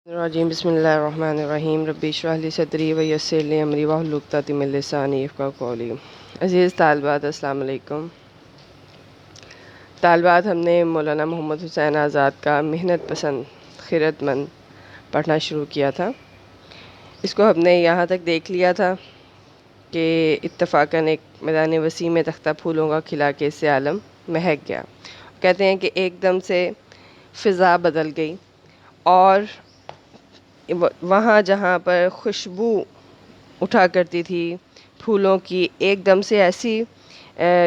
الرجیم بسم اللہ الرحمن الرحیم ربی اشرح لی صدری ویسر لی امری واحلل عقدۃ من لسانی یفقہوا قولی۔ عزیز طالبات السلام علیکم۔ طالبات، ہم نے مولانا محمد حسین آزاد کا محنت پسند خیرت مند پڑھنا شروع کیا تھا۔ اس کو ہم نے یہاں تک دیکھ لیا تھا کہ اتفاقاً ایک میدان وسیع میں تختہ پھولوں کا کھلا کے اس سے عالم مہک گیا۔ کہتے ہیں کہ ایک دم سے فضا بدل گئی اور وہاں جہاں پر خوشبو اٹھا کرتی تھی پھولوں کی، ایک دم سے ایسی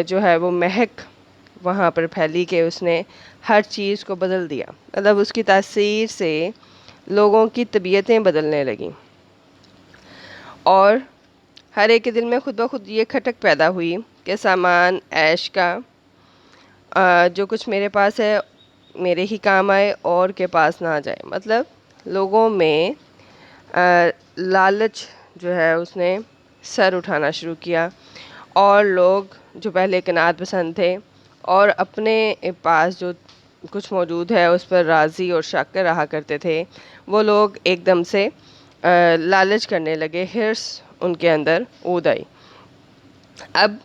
جو ہے وہ مہک وہاں پر پھیلی کہ اس نے ہر چیز کو بدل دیا۔ مطلب اس کی تاثیر سے لوگوں کی طبیعتیں بدلنے لگیں اور ہر ایک کے دل میں خود بخود یہ کھٹک پیدا ہوئی کہ سامان عیش کا جو کچھ میرے پاس ہے میرے ہی کام آئے اور کے پاس نہ جائے۔ مطلب لوگوں میں لالچ جو ہے اس نے سر اٹھانا شروع کیا اور لوگ جو پہلے قناعت پسند تھے اور اپنے پاس جو کچھ موجود ہے اس پر راضی اور شاکر رہا کرتے تھے، وہ لوگ ایک دم سے لالچ کرنے لگے، حرص ان کے اندر اود آئی۔ اب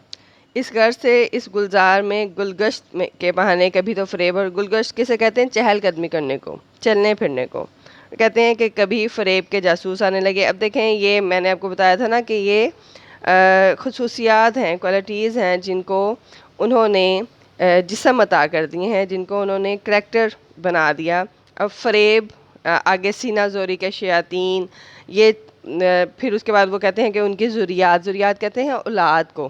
اس غرض سے اس گلزار میں گلگشت کے بہانے کبھی تو فریب، اور گلگشت کسے کہتے ہیں؟ چہل قدمی کرنے کو، چلنے پھرنے کو کہتے ہیں، کہ کبھی فریب کے جاسوس آنے لگے۔ اب دیکھیں، یہ میں نے آپ کو بتایا تھا نا کہ یہ خصوصیات ہیں، کوالٹیز ہیں جن کو انہوں نے جسم عطا کر دیے ہیں، جن کو انہوں نے کریکٹر بنا دیا۔ اب فریب، آگے سینہ زوری کے شیاطین، یہ پھر اس کے بعد وہ کہتے ہیں کہ ان کی ذریات کہتے ہیں اولاد کو،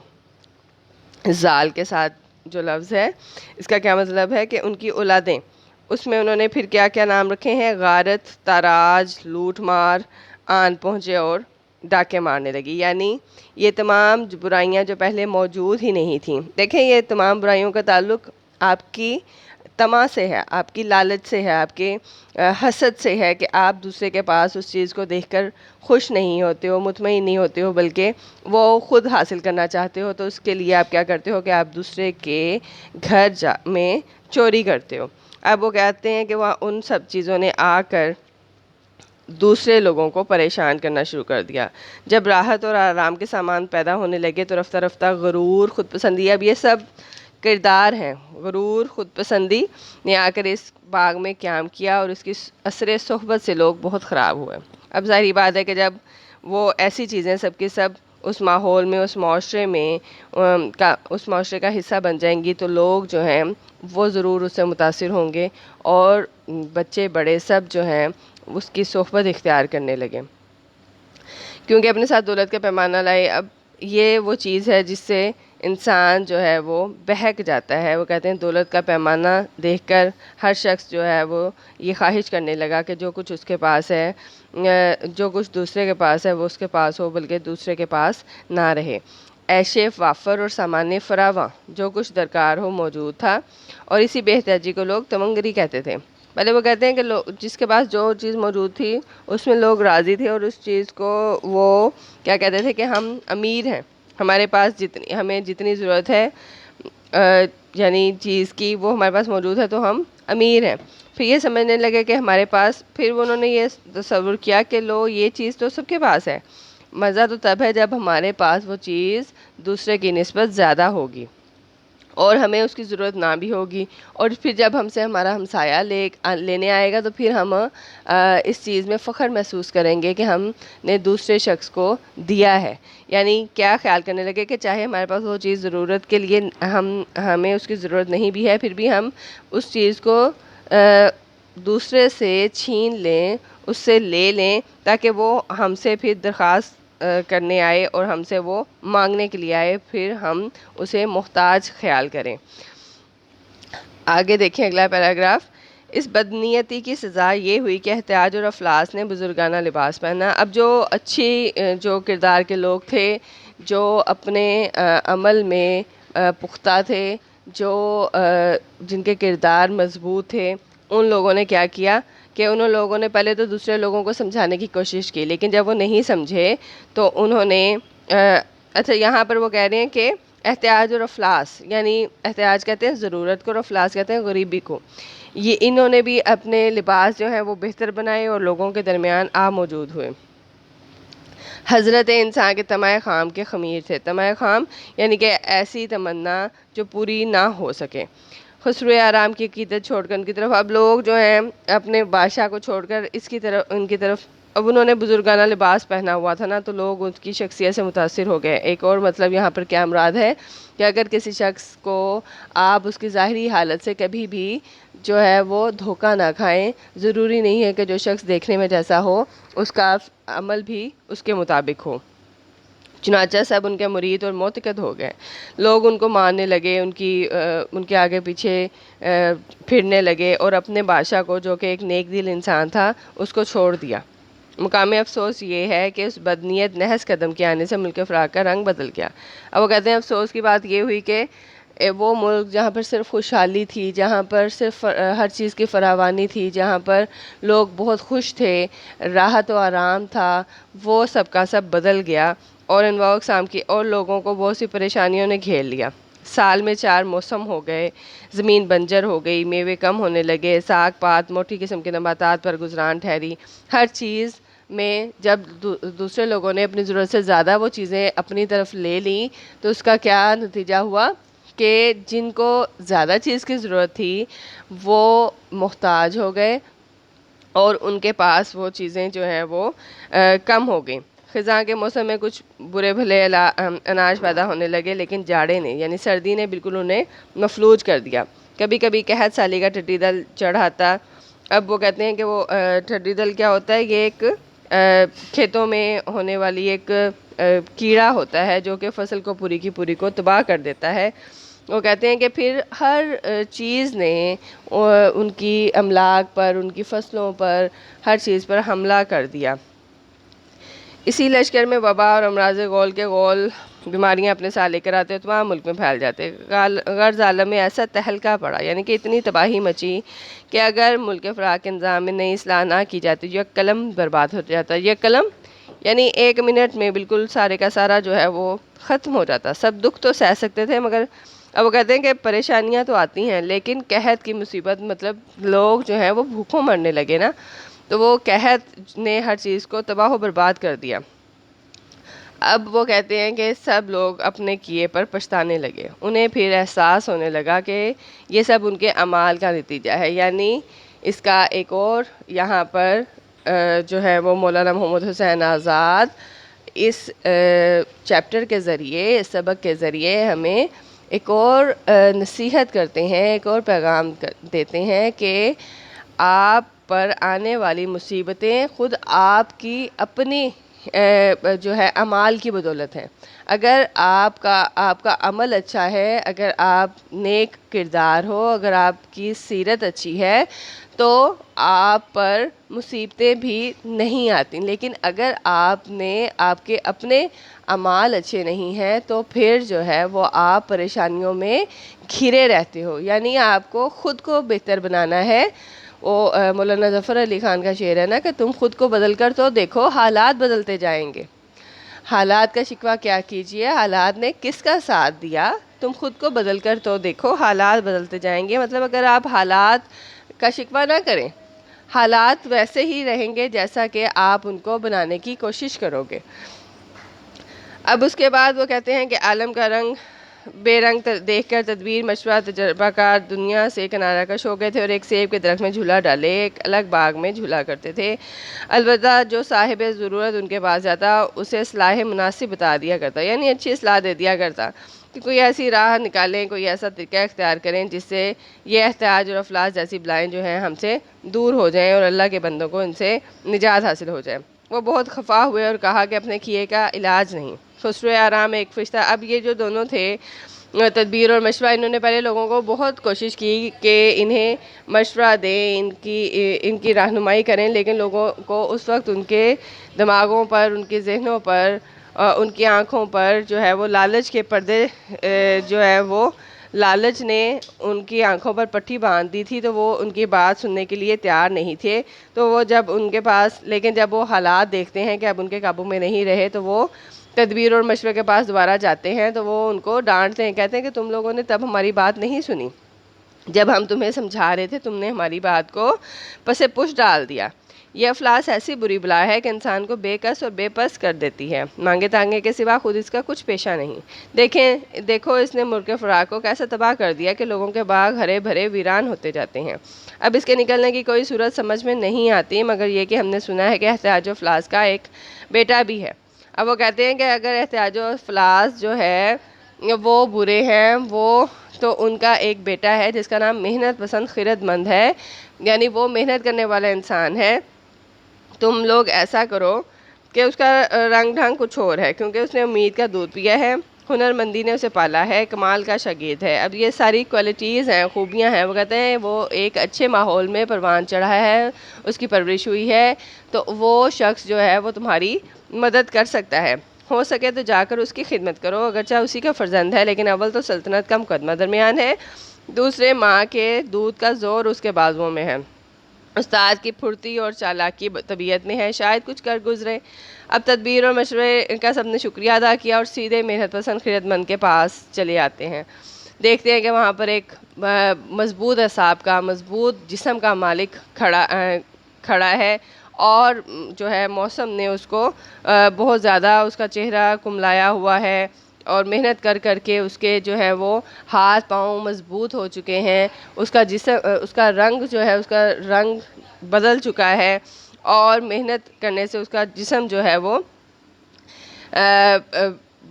زال کے ساتھ جو لفظ ہے اس کا کیا مطلب ہے کہ ان کی اولادیں۔ اس میں انہوں نے پھر کیا کیا نام رکھے ہیں؟ غارت، تاراج، لوٹ مار، آن پہنچے اور ڈاکے مارنے لگی۔ یعنی یہ تمام برائیاں جو پہلے موجود ہی نہیں تھیں۔ دیکھیں، یہ تمام برائیوں کا تعلق آپ کی طمع سے ہے، آپ کی لالچ سے ہے، آپ کے حسد سے ہے کہ آپ دوسرے کے پاس اس چیز کو دیکھ کر خوش نہیں ہوتے ہو، مطمئن نہیں ہوتے ہو، بلکہ وہ خود حاصل کرنا چاہتے ہو۔ تو اس کے لیے آپ کیا کرتے ہو کہ آپ دوسرے کے گھر میں چوری کرتے ہو۔ اب وہ کہتے ہیں کہ وہاں ان سب چیزوں نے آ کر دوسرے لوگوں کو پریشان کرنا شروع کر دیا۔ جب راحت اور آرام کے سامان پیدا ہونے لگے تو رفتہ رفتہ غرور، خود پسندی، اب یہ سب کردار ہیں۔ غرور، خود پسندی نے آ کر اس باغ میں قیام کیا اور اس کی اثر صحبت سے لوگ بہت خراب ہوئے۔ اب ظاہری بات ہے کہ جب وہ ایسی چیزیں سب کی سب اس ماحول میں، اس معاشرے میں اس معاشرے کا حصہ بن جائیں گی تو لوگ جو ہیں وہ ضرور اس سے متاثر ہوں گے اور بچے بڑے سب جو ہیں اس کی صحبت اختیار کرنے لگے، کیونکہ اپنے ساتھ دولت کا پیمانہ لائے۔ اب یہ وہ چیز ہے جس سے انسان جو ہے وہ بہک جاتا ہے۔ وہ کہتے ہیں دولت کا پیمانہ دیکھ کر ہر شخص جو ہے وہ یہ خواہش کرنے لگا کہ جو کچھ اس کے پاس ہے، جو کچھ دوسرے کے پاس ہے وہ اس کے پاس ہو، بلکہ دوسرے کے پاس نہ رہے۔ عیش وافر اور سامان فراواں جو کچھ درکار ہو موجود تھا، اور اسی بے احتیاجی کو لوگ تمنگری کہتے تھے۔ پہلے وہ کہتے ہیں کہ جس کے پاس جو چیز موجود تھی اس میں لوگ راضی تھے، اور اس چیز کو وہ کیا کہتے تھے کہ ہم امیر ہیں، ہمارے پاس ہمیں جتنی ضرورت ہے یعنی چیز کی وہ ہمارے پاس موجود ہے تو ہم امیر ہیں۔ پھر یہ سمجھنے لگے کہ ہمارے پاس، پھر انہوں نے یہ تصور کیا کہ یہ چیز تو سب کے پاس ہے، مزہ تو تب ہے جب ہمارے پاس وہ چیز دوسرے کی نسبت زیادہ ہوگی اور ہمیں اس کی ضرورت نہ بھی ہوگی، اور پھر جب ہم سے ہمارا ہمسایہ لینے آئے گا تو پھر ہم اس چیز میں فخر محسوس کریں گے کہ ہم نے دوسرے شخص کو دیا ہے۔ یعنی کیا خیال کرنے لگے کہ چاہے ہمارے پاس وہ چیز ضرورت کے لیے ہمیں اس کی ضرورت نہیں بھی ہے، پھر بھی ہم اس چیز کو دوسرے سے چھین لیں، اس سے لے لیں، تاکہ وہ ہم سے پھر درخواست کرنے آئے اور ہم سے وہ مانگنے کے لیے آئے، پھر ہم اسے محتاج خیال کریں۔ آگے دیکھیں اگلا پیراگراف۔ اس بدنیتی کی سزا یہ ہوئی کہ احتیاج اور افلاس نے بزرگانہ لباس پہنا۔ اب جو اچھی جو کردار کے لوگ تھے، جو اپنے عمل میں پختہ تھے، جو جن کے کردار مضبوط تھے، ان لوگوں نے کیا کیا کہ انہوں لوگوں نے پہلے تو دوسرے لوگوں کو سمجھانے کی کوشش کی، لیکن جب وہ نہیں سمجھے تو انہوں نے اچھا یہاں پر وہ کہہ رہے ہیں کہ احتیاج اور افلاس، یعنی احتیاج کہتے ہیں ضرورت کو اور افلاس کہتے ہیں غریبی کو۔ یہ انہوں نے بھی اپنے لباس جو ہے وہ بہتر بنائے اور لوگوں کے درمیان موجود ہوئے۔ حضرت انسان کے طمع خام کے خمیر تھے۔ طمع خام یعنی کہ ایسی تمنا جو پوری نہ ہو سکے۔ خسرو آرام کی عقیدت چھوڑ کر ان کی طرف اب لوگ جو ہیں اپنے بادشاہ کو چھوڑ کر ان کی طرف اب انہوں نے بزرگانہ لباس پہنا ہوا تھا نا، تو لوگ اس کی شخصیت سے متاثر ہو گئے۔ ایک اور مطلب یہاں پر کیا مراد ہے کہ اگر کسی شخص کو آپ اس کی ظاہری حالت سے کبھی بھی جو ہے وہ دھوکہ نہ کھائیں، ضروری نہیں ہے کہ جو شخص دیکھنے میں جیسا ہو اس کا عمل بھی اس کے مطابق ہو۔ چنانچہ سب ان کے مرید اور معتقد ہو گئے۔ لوگ ان کو ماننے لگے، ان کے آگے پیچھے پھرنے لگے اور اپنے بادشاہ کو جو کہ ایک نیک دل انسان تھا اس کو چھوڑ دیا۔ مقام افسوس یہ ہے کہ اس بدنیت نحس قدم کے آنے سے ملک فراق کا رنگ بدل گیا۔ اب وہ کہتے ہیں افسوس کی بات یہ ہوئی کہ وہ ملک جہاں پر صرف خوشحالی تھی، جہاں پر صرف ہر چیز کی فراوانی تھی، جہاں پر لوگ بہت خوش تھے، راحت و آرام تھا، وہ سب کا سب بدل گیا اور انواع و اقسام کی اور لوگوں کو بہت سی پریشانیوں نے گھیر لیا۔ سال میں 4 موسم ہو گئے، زمین بنجر ہو گئی، میوے کم ہونے لگے، ساگ پات موٹی قسم کے نباتات پر گزران ٹھہری۔ ہر چیز میں جب دوسرے لوگوں نے اپنی ضرورت سے زیادہ وہ چیزیں اپنی طرف لے لیں تو اس کا کیا نتیجہ ہوا کہ جن کو زیادہ چیز کی ضرورت تھی وہ محتاج ہو گئے اور ان کے پاس وہ چیزیں جو ہیں وہ کم ہو گئیں۔ خزاں کے موسم میں کچھ برے بھلے اناج پیدا ہونے لگے، لیکن جاڑے نے یعنی سردی نے بالکل انہیں مفلوج کر دیا۔ کبھی کبھی قحط سالی کا ٹڈی دل چڑھ آتا۔ اب وہ کہتے ہیں کہ وہ ٹڈی دل کیا ہوتا ہے، یہ ایک کھیتوں میں ہونے والی ایک کیڑا ہوتا ہے جو کہ فصل کو پوری کی پوری کو تباہ کر دیتا ہے۔ وہ کہتے ہیں کہ پھر ہر چیز نے ان کی املاک پر، ان کی فصلوں پر، ہر چیز پر حملہ کر دیا۔ اسی لشکر میں وبا اور امراض غول کے غول بیماریاں اپنے ساتھ لے کر آتے، تمام ملک میں پھیل جاتے۔ غرض عالم میں ایسا تہلکہ پڑا، یعنی کہ اتنی تباہی مچی کہ اگر ملک فراق کے نظام میں نئی اصلاح نہ کی جاتی یک قلم برباد ہو جاتا۔ یک قلم یعنی 1 منٹ میں بالکل سارے کا سارا جو ہے وہ ختم ہو جاتا۔ سب دکھ تو سہ سکتے تھے، مگر اب وہ کہتے ہیں کہ پریشانیاں تو آتی ہیں، لیکن قحط کی مصیبت مطلب لوگ جو ہیں وہ بھوکوں مرنے لگے نا، تو وہ قحط نے ہر چیز کو تباہ و برباد کر دیا۔ اب وہ کہتے ہیں کہ سب لوگ اپنے کیے پر پچھتانے لگے۔ انہیں پھر احساس ہونے لگا کہ یہ سب ان کے اعمال کا نتیجہ ہے۔ یعنی اس کا ایک اور یہاں پر جو ہے وہ مولانا محمد حسین آزاد اس چیپٹر کے ذریعے، اس سبق کے ذریعے ہمیں ایک اور نصیحت کرتے ہیں، ایک اور پیغام دیتے ہیں کہ آپ پر آنے والی مصیبتیں خود آپ کی اپنی جو ہے اعمال کی بدولت ہے۔ اگر آپ کا عمل اچھا ہے، اگر آپ نیک کردار ہو، اگر آپ کی سیرت اچھی ہے تو آپ پر مصیبتیں بھی نہیں آتی، لیکن اگر آپ کے اپنے اعمال اچھے نہیں ہیں تو پھر جو ہے وہ آپ پریشانیوں میں گھرے رہتے ہو۔ یعنی آپ کو خود کو بہتر بنانا ہے۔ وہ مولانا ظفر علی خان کا شعر ہے نا کہ تم خود کو بدل کر تو دیکھو، حالات بدلتے جائیں گے۔ حالات کا شکوہ کیا کیجئے، حالات نے کس کا ساتھ دیا، تم خود کو بدل کر تو دیکھو، حالات بدلتے جائیں گے۔ مطلب اگر آپ حالات کا شکوہ نہ کریں، حالات ویسے ہی رہیں گے جیسا کہ آپ ان کو بنانے کی کوشش کرو گے۔ اب اس کے بعد وہ کہتے ہیں کہ عالم کا رنگ بے رنگ دیکھ کر تدبیر مشورہ تجربہ کار دنیا سے کنارہ کش ہو گئے تھے اور ایک سیب کے درخت میں جھولا ڈالے ایک الگ باغ میں جھولا کرتے تھے۔ البتہ جو صاحب ضرورت ان کے پاس جاتا اسے اصلاح مناسب بتا دیا کرتا، یعنی اچھی اصلاح دے دیا کرتا کہ کوئی ایسی راہ نکالیں، کوئی ایسا طریقہ اختیار کریں جس سے یہ احتیاج اور افلاس جیسی بلائیں جو ہیں ہم سے دور ہو جائیں اور اللہ کے بندوں کو ان سے نجات حاصل ہو جائے۔ وہ بہت خفا ہوئے اور کہا کہ اپنے کیے کا علاج نہیں۔ خسرو آرام ایک فرشتہ، اب یہ جو دونوں تھے تدبیر اور مشورہ، انہوں نے پہلے لوگوں کو بہت کوشش کی کہ انہیں مشورہ دیں، ان کی رہنمائی کریں، لیکن لوگوں کو اس وقت ان کے دماغوں پر، ان کے ذہنوں پر، ان کی آنکھوں پر جو ہے وہ لالچ کے پردے جو ہے وہ لالچ نے ان کی آنکھوں پر پٹھی باندھ دی تھی، تو وہ ان کی بات سننے کے لیے تیار نہیں تھے۔ تو وہ جب ان کے پاس، لیکن جب وہ حالات دیکھتے ہیں کہ اب ان کے قابو میں نہیں رہے تو وہ تدبیر اور مشورے کے پاس دوبارہ جاتے ہیں، تو وہ ان کو ڈانٹتے ہیں، کہتے ہیں کہ تم لوگوں نے تب ہماری بات نہیں سنی، جب ہم تمہیں سمجھا رہے تھے تم نے ہماری بات کو پس پش ڈال دیا۔ یہ افلاس ایسی بری بلا ہے کہ انسان کو بے کس اور بے پس کر دیتی ہے، مانگے تانگے کے سوا خود اس کا کچھ پیشہ نہیں۔ دیکھو اس نے ملک فراق کو کیسا تباہ کر دیا کہ لوگوں کے باغ ہرے بھرے ویران ہوتے جاتے ہیں۔ اب اس کے نکلنے کی کوئی صورت سمجھ میں نہیں آتی، مگر یہ کہ ہم نے سنا ہے کہ احتیاج و افلاس کا ایک بیٹا بھی ہے۔ اب وہ کہتے ہیں کہ اگر احتیاج و افلاس جو ہے وہ برے ہیں، وہ تو ان کا ایک بیٹا ہے جس کا نام محنت پسند خرد مند ہے، یعنی وہ محنت کرنے والا انسان ہے۔ تم لوگ ایسا کرو کہ اس کا رنگ ڈھنگ کچھ اور ہے، کیونکہ اس نے امید کا دودھ پیا ہے، ہنر مندی نے اسے پالا ہے، کمال کا شاگرد ہے۔ اب یہ ساری کوالٹیز ہیں، خوبیاں ہیں۔ وہ کہتے ہیں وہ ایک اچھے ماحول میں پروان چڑھا ہے، اس کی پرورش ہوئی ہے، تو وہ شخص جو ہے وہ تمہاری مدد کر سکتا ہے۔ ہو سکے تو جا کر اس کی خدمت کرو، اگرچہ اسی کا فرزند ہے، لیکن اول تو سلطنت کا مقدمہ درمیان ہے، دوسرے ماں کے دودھ کا زور اس کے بازوؤں میں ہے، استاد کی پھرتی اور چالاکی طبیعت میں ہے، شاید کچھ کر گزرے۔ اب تدبیر اور مشورے کا سب نے شکریہ ادا کیا اور سیدھے محنت پسند خیرت مند کے پاس چلے آتے ہیں۔ دیکھتے ہیں کہ وہاں پر ایک مضبوط اعصاب کا، مضبوط جسم کا مالک کھڑا ہے، اور جو ہے موسم نے اس کو بہت زیادہ اس کا چہرہ کملایا ہوا ہے، اور محنت کر کر کے اس کے جو ہے وہ ہاتھ پاؤں مضبوط ہو چکے ہیں، اس کا جسم، اس کا رنگ جو ہے اس کا رنگ بدل چکا ہے، اور محنت کرنے سے اس کا جسم جو ہے وہ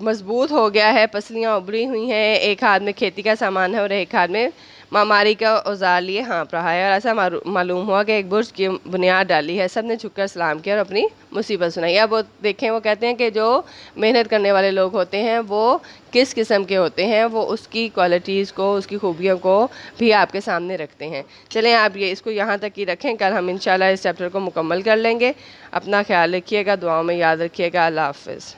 مضبوط ہو گیا ہے، پسلیاں ابری ہوئی ہیں، ایک ہاتھ میں کھیتی کا سامان ہے اور ایک ہاتھ میں معماری کا اوزار لیے ہانپ رہا ہے، اور ایسا معلوم ہوا کہ ایک برج کی بنیاد ڈالی ہے۔ سب نے جھک کر سلام کیا اور اپنی مصیبت سنائی۔ اب وہ دیکھیں، وہ کہتے ہیں کہ جو محنت کرنے والے لوگ ہوتے ہیں وہ کس قسم کے ہوتے ہیں، وہ اس کی کوالٹیز کو، اس کی خوبیوں کو بھی آپ کے سامنے رکھتے ہیں۔ چلیں آپ یہ اس کو یہاں تک ہی رکھیں، کل ہم انشاءاللہ اس چیپٹر کو مکمل کر لیں گے۔ اپنا خیال رکھیے گا، دعاؤں میں یاد رکھیے گا۔ اللہ حافظ۔